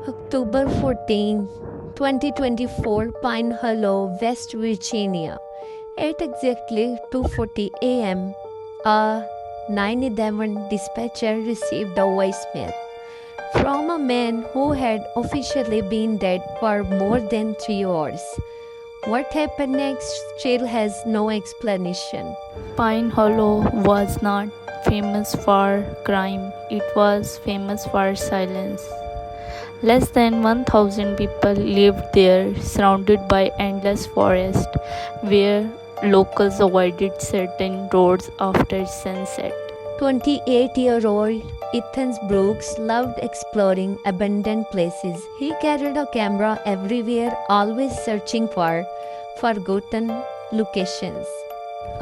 October 14, 2024, Pine Hollow, West Virginia. At exactly 2:40 a.m., a 911 dispatcher received a voicemail from a man who had officially been dead for more than 3 hours. What happened next still has no explanation. Pine Hollow was not famous for crime, it was famous for silence. Less than 1,000 people lived there, surrounded by endless forest, where locals avoided certain roads after sunset. 28-year-old Ethan Brooks loved exploring abandoned places. He carried a camera everywhere, always searching for forgotten locations.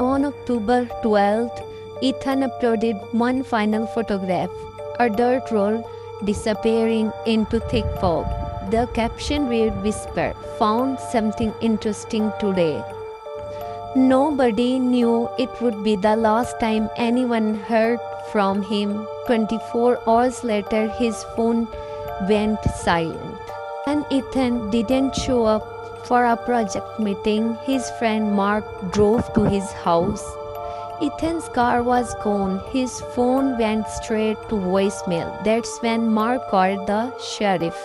On October 12th, Ethan uploaded one final photograph, a dirt road disappearing into thick fog. The caption read, "Whisper, found something interesting today." Nobody knew it would be the last time anyone heard from him. 24 hours later, his phone went silent. And Ethan didn't show up for a project meeting. His friend Mark drove to his house. Ethan's car was gone. His phone went straight to voicemail. That's when Mark called the sheriff.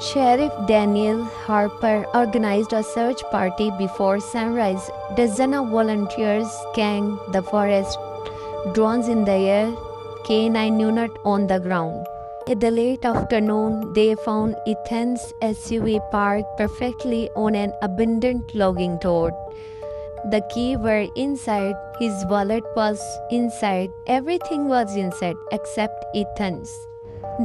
Sheriff Daniel Harper organized a search party before sunrise. Dozens of volunteers scanned the forest, drones in the air, K9 unit on the ground. In the late afternoon, they found Ethan's SUV parked perfectly on an abandoned logging road. The keys were inside, his wallet was inside, everything was inside except Ethan's.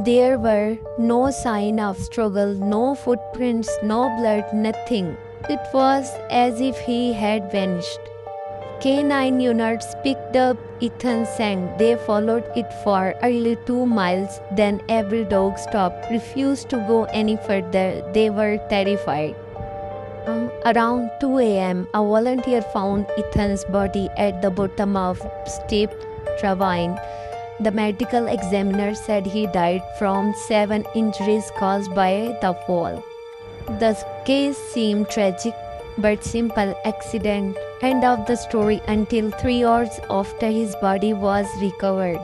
There were no sign of struggle, no footprints, no blood, nothing. It was as if he had vanished. K9 units picked up Ethan's scent. They followed it for nearly 2 miles. Then every dog stopped, refused to go any further. They were terrified. Around 2 a.m., a volunteer found Ethan's body at the bottom of steep ravine. The medical examiner said he died from 7 injuries caused by the fall. The case seemed tragic, but simple accident. End of the story until 3 hours after his body was recovered.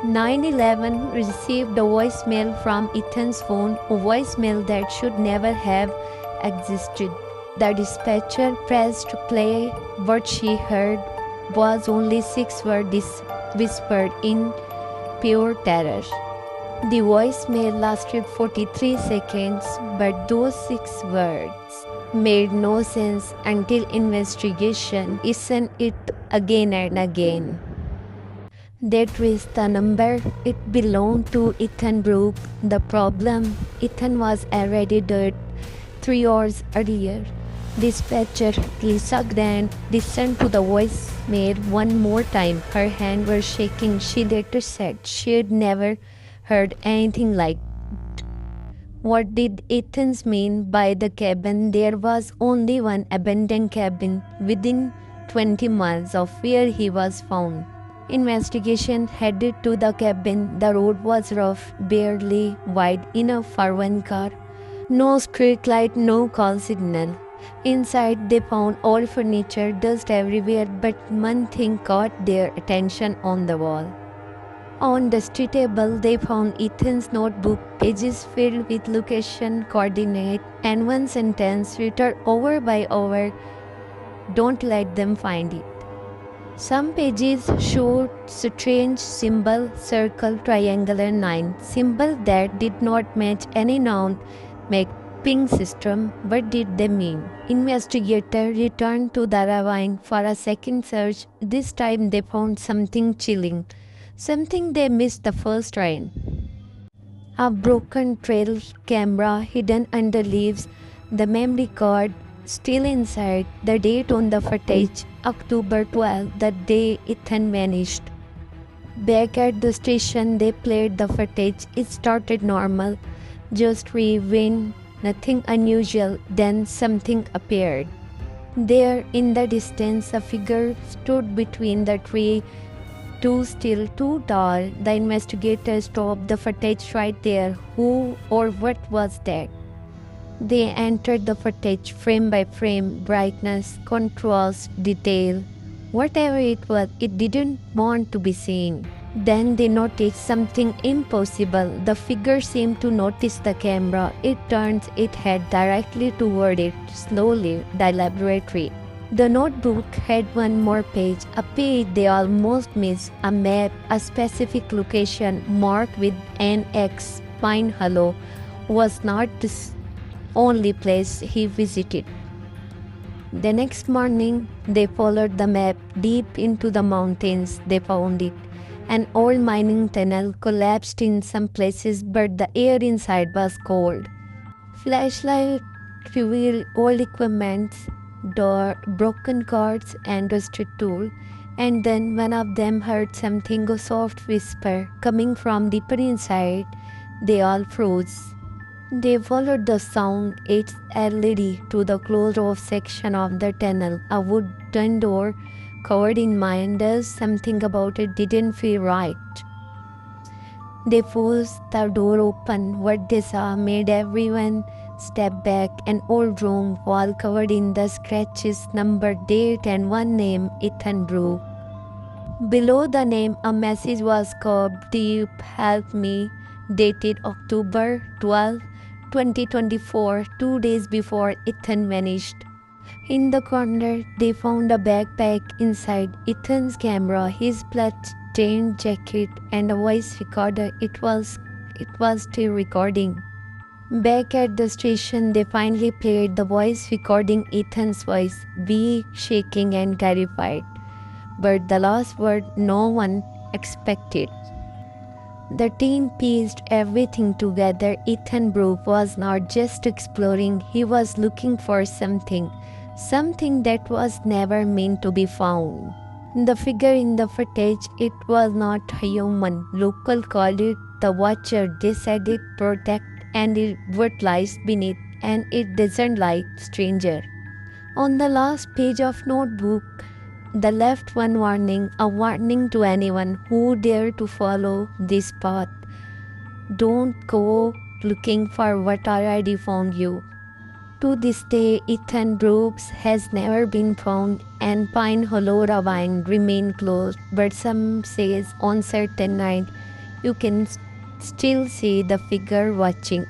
911 received a voicemail from Ethan's phone, a voicemail that should never have existed. The dispatcher pressed play. What she heard was only 6 words whispered in pure terror. The voicemail lasted 43 seconds, but those 6 words made no sense until investigation listened it again and again. They traced the number. It belonged to Ethan Brooke. The problem, Ethan was already dead 3 hours earlier. Dispatcher Lisa Grant listened to the voicemail one more time. Her hands were shaking. She later said she'd never heard anything like it. What did Ethan mean by the cabin? There was only one abandoned cabin within 20 miles of where he was found. Investigation headed to the cabin. The road was rough, barely wide enough for one car. No street light, no call signal. Inside, they found old furniture, dust everywhere, but one thing caught their attention on the wall. On the dusty table, they found Ethan's notebook, pages filled with location, coordinate, and one sentence written over by over, "Don't let them find it." Some pages showed strange symbol, circle, triangular 9, symbol that did not match any known mapping system. What did they mean? Investigators returned to the ravine for a second search. This time they found something chilling, something they missed the first time. A broken trail camera hidden under leaves, the memory card still inside, the date on the footage, October 12, the day Ethan vanished. Back at the station, they played the footage. It started normal, just rewind, nothing unusual. Then something appeared. There in the distance, a figure stood between the tree too still, too tall. The investigators stopped the footage right there. Who or what was that? They entered the footage frame by frame, brightness, contrast, detail. Whatever it was, it didn't want to be seen. Then they noticed something impossible. The figure seemed to notice the camera. It turned its head directly toward it, slowly, deliberately. The notebook had one more page, a page they almost missed, a map, a specific location marked with an X. Pine Hollow was not the only place he visited. The next morning, they followed the map deep into the mountains. They found it. An old mining tunnel collapsed in some places, but the air inside was cold. Flashlight revealed old equipment, door, broken cords, and rusted tool. And then one of them heard something, a soft whisper coming from deeper inside. They all froze. They followed the sound, its LED, to the closed off section of the tunnel, a wooden door covered in miners. Something about it didn't feel right. They forced the door open. What they saw made everyone step back. An old room, wall covered in the scratches, numbered date and one name, Ethan Brook. Below the name, a message was carved, "Deep, help me," dated October 12, 2024, 2 days before Ethan vanished. In the corner, they found a backpack. Inside, Ethan's camera, his blood-stained jacket, and a voice recorder. It was still recording. Back at the station, they finally played the voice recording, Ethan's voice, weak, shaking, and terrified. But the last word no one expected. The team pieced everything together. Ethan Brook was not just exploring, he was looking for something that was never meant to be found. The figure in the footage, it was not human. Local called it the Watcher. They said it protect and it what lies beneath, and it doesn't like stranger. On the last page of notebook, the left one warning, a warning to anyone who dare to follow this path. Don't go looking for what already found you. To this day, Ethan Brooks has never been found, and Pine Hollow Ravine remain closed, but some says on certain night you can still see the figure watching.